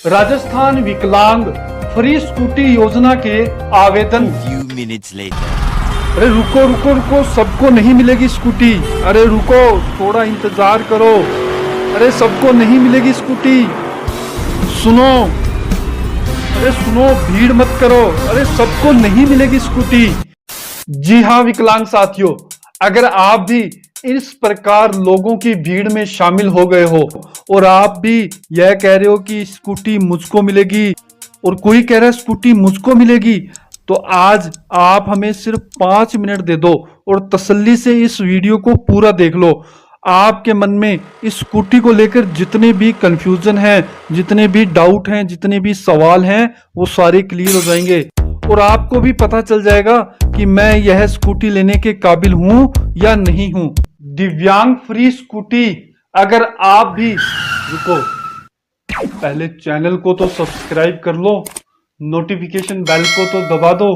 राजस्थान विकलांग free scooty योजना के आवेदन। Few minutes later. अरे रुको रुको रुको, सबको नहीं मिलेगी स्कूटी। अरे रुको, थोड़ा इंतजार करो। अरे सबको नहीं मिलेगी स्कूटी। सुनो, अरे सुनो, भीड़ मत करो। अरे सबको नहीं मिलेगी स्कूटी। जी हाँ विकलांग साथियों, अगर आप भी इस प्रकार लोगों की भीड़ में शामिल हो गए हो और आप भी यह कह रहे हो कि स्कूटी मुझको मिलेगी और कोई कह रहा है स्कूटी मुझको मिलेगी, तो आज आप हमें सिर्फ 5 मिनट दे दो और तसल्ली से इस वीडियो को पूरा देख लो। आपके मन में इस स्कूटी को लेकर जितने भी कंफ्यूजन हैं, जितने भी डाउट हैं, जितने भी सवाल हैं, वो सारे क्लियर हो जाएंगे और आपको भी पता चल जाएगा कि मैं यह स्कूटी लेने के काबिल हूं या नहीं हूं। दिव्यांग फ्री स्कूटी, अगर आप भी, रुको, पहले चैनल को तो सब्सक्राइब कर लो, नोटिफिकेशन बेल को तो दबा दो।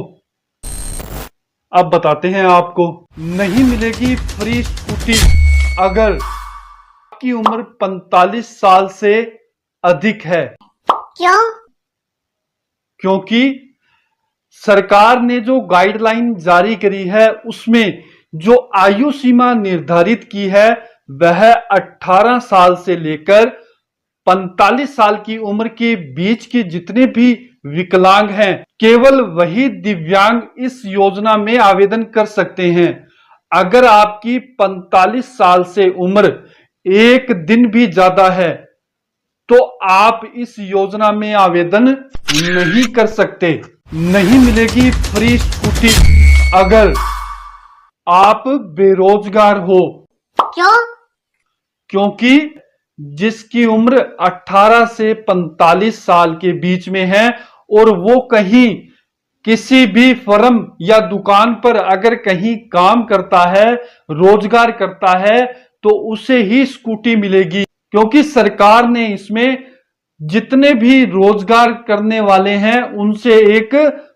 अब बताते हैं आपको, नहीं मिलेगी फ्री स्कूटी अगर आपकी उम्र 45 साल से अधिक है। क्यों? क्योंकि सरकार ने जो गाइडलाइन जारी करी है उसमें जो आयु सीमा निर्धारित की है वह 18 साल से लेकर 45 साल की उम्र के बीच के जितने भी विकलांग हैं, केवल वही दिव्यांग इस योजना में आवेदन कर सकते हैं। अगर आपकी 45 साल से उम्र एक दिन भी ज्यादा है तो आप इस योजना में आवेदन नहीं कर सकते। नहीं मिलेगी फ्री स्कूटी अगर आप बेरोजगार हो। क्यों? क्योंकि जिसकी उम्र 18 से 45 साल के बीच में है और वो कहीं किसी भी फर्म या दुकान पर अगर कहीं काम करता है, रोजगार करता है, तो उसे ही स्कूटी मिलेगी। क्योंकि सरकार ने इसमें जितने भी रोजगार करने वाले हैं उनसे एक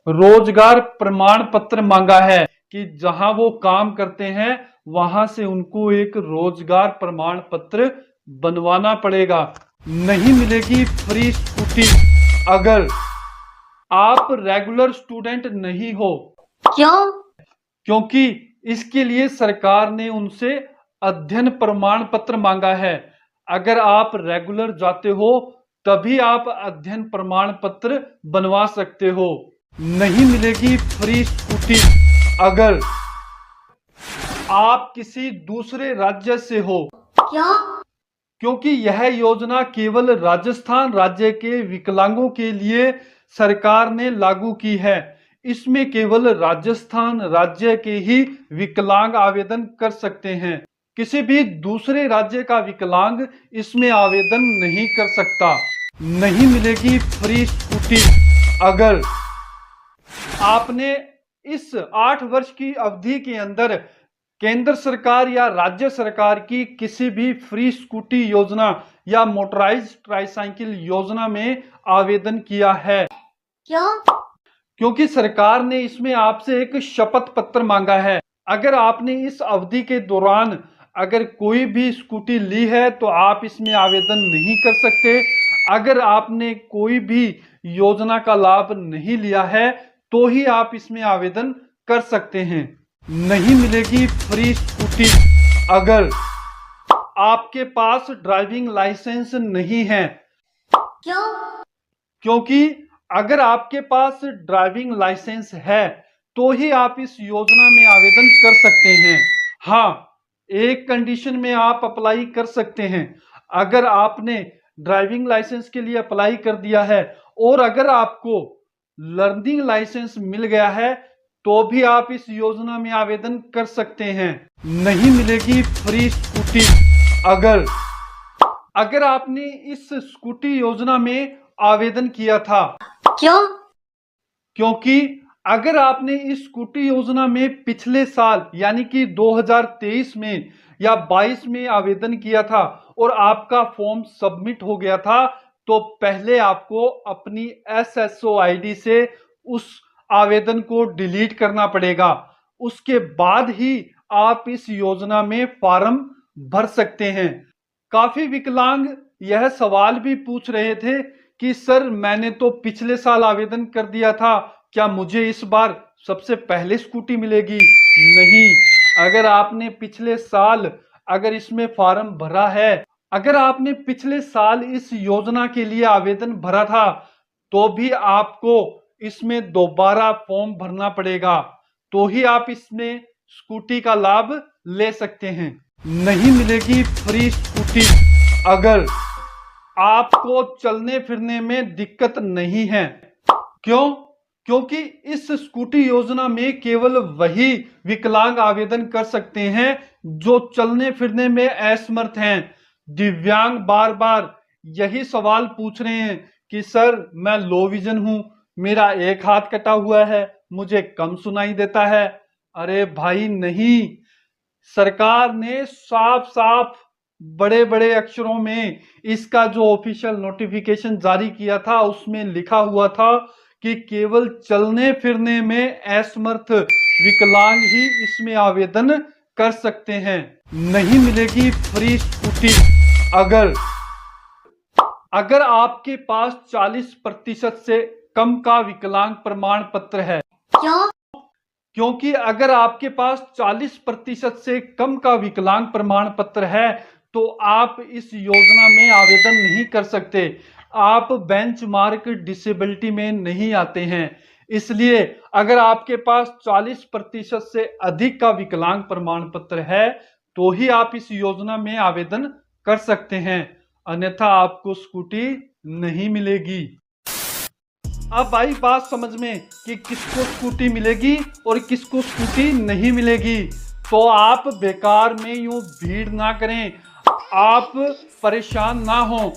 रोजगार प्रमाण पत्र मांगा है कि जहां वो काम करते हैं वहां से उनको एक रोजगार प्रमाण पत्र बनवाना पड़ेगा। नहीं मिलेगी फ्री स्कूटी अगर आप रेगुलर स्टूडेंट नहीं हो। क्यों? क्योंकि इसके लिए सरकार ने उनसे अध्ययन प्रमाण पत्र मांगा है। अगर आप रेगुलर जाते हो तभी आप अध्ययन प्रमाण पत्र बनवा सकते हो। नहीं मिलेगी फ्री स्कूटी अगर आप किसी दूसरे राज्य से हो। क्यों? क्योंकि यह योजना केवल राजस्थान राज्य के विकलांगों के लिए सरकार ने लागू की है। इसमें केवल राजस्थान राज्य के ही विकलांग आवेदन कर सकते हैं। किसी भी दूसरे राज्य का विकलांग इसमें आवेदन नहीं कर सकता। नहीं मिलेगी फ्री स्कूटी अगर आपने इस 8 वर्ष की अवधि के अंदर केंद्र सरकार या राज्य सरकार की किसी भी फ्री स्कूटी योजना या मोटराइज्ड ट्राईसाइकिल योजना में आवेदन किया है। क्यों? क्योंकि सरकार ने इसमें आपसे एक शपथ पत्र मांगा है। अगर आपने इस अवधि के दौरान अगर कोई भी स्कूटी ली है तो आप इसमें आवेदन नहीं कर सकते। अगर आपने कोई भी योजना का लाभ नहीं लिया है तो ही आप इसमें आवेदन कर सकते हैं। नहीं मिलेगी फ्री स्कूटी अगर आपके पास ड्राइविंग लाइसेंस नहीं है। क्यों? क्योंकि अगर आपके पास ड्राइविंग लाइसेंस है तो ही आप इस योजना में आवेदन कर सकते हैं। हाँ, एक कंडीशन में आप अप्लाई कर सकते हैं। अगर आपने ड्राइविंग लाइसेंस के लिए अप्लाई कर दिया है और अगर आपको लर्निंग लाइसेंस मिल गया है तो भी आप इस योजना में आवेदन कर सकते हैं। नहीं मिलेगी फ्री स्कूटी अगर आपने इस स्कूटी योजना में आवेदन किया था। क्यों? क्योंकि अगर आपने इस स्कूटी योजना में पिछले साल यानी कि 2023 में या 22 में आवेदन किया था और आपका फॉर्म सबमिट हो गया था तो पहले आपको अपनी SSO ID से उस आवेदन को डिलीट करना पड़ेगा। उसके बाद ही आप इस योजना में फॉर्म भर सकते हैं। काफी विकलांग यह सवाल भी पूछ रहे थे कि सर मैंने तो पिछले साल आवेदन कर दिया था, क्या मुझे इस बार सबसे पहले स्कूटी मिलेगी? नहीं। अगर आपने पिछले साल अगर इसमें फॉर्म भरा है, अगर आपने पिछले साल इस योजना के लिए आवेदन भरा था, तो भी आपको इसमें दोबारा फॉर्म भरना पड़ेगा, तो ही आप इसमें स्कूटी का लाभ ले सकते हैं। नहीं मिलेगी फ्री स्कूटी अगर आपको चलने फिरने में दिक्कत नहीं है। क्यों? क्योंकि इस स्कूटी योजना में केवल वही विकलांग आवेदन कर सकते हैं जो चलने फिरने में असमर्थ हैं। दिव्यांग बार बार यही सवाल पूछ रहे हैं कि सर मैं लो विजन हूं, मेरा एक हाथ कटा हुआ है, मुझे कम सुनाई देता है। अरे भाई नहीं, सरकार ने साफ साफ बड़े बड़े अक्षरों में इसका जो ऑफिशियल नोटिफिकेशन जारी किया था उसमें लिखा हुआ था कि केवल चलने फिरने में असमर्थ विकलांग ही इसमें आवेदन कर सकते हैं। नहीं मिलेगी फ्री स्कूटी अगर आपके पास 40% से कम का विकलांग प्रमाण पत्र है। क्यों? क्योंकि अगर आपके पास 40% से कम का विकलांग प्रमाण पत्र है तो आप इस योजना में आवेदन नहीं कर सकते, आप बेंचमार्क डिसेबिलिटी में नहीं आते हैं। इसलिए अगर आपके पास 40% से अधिक का विकलांग प्रमाण पत्र है तो ही आप इस योजना में आवेदन कर सकते हैं, अन्यथा आपको स्कूटी नहीं मिलेगी। अब आई बात समझ में कि किसको स्कूटी मिलेगी और किसको स्कूटी नहीं मिलेगी। तो आप बेकार में यूं भीड़ ना करें, आप परेशान ना हो।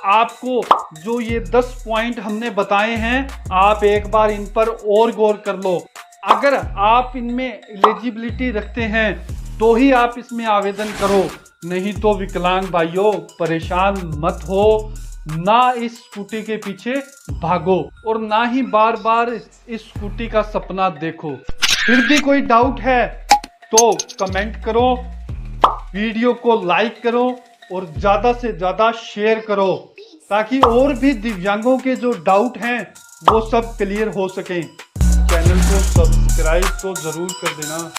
आपको जो ये 10 पॉइंट हमने बताए हैं, आप एक बार इन पर और गौर कर लो। अगर आप इनमें एलिजिबिलिटी रखते हैं तो ही आप इसमें आवेदन करो, नहीं तो विकलांग भाइयों परेशान मत हो, ना इस स्कूटी के पीछे भागो और ना ही बार बार इस स्कूटी का सपना देखो। फिर भी कोई डाउट है तो कमेंट करो, वीडियो को लाइक करो और ज्यादा से ज्यादा शेयर करो, ताकि और भी दिव्यांगों के जो डाउट हैं वो सब क्लियर हो सकें। चैनल को सब्सक्राइब तो जरूर कर देना।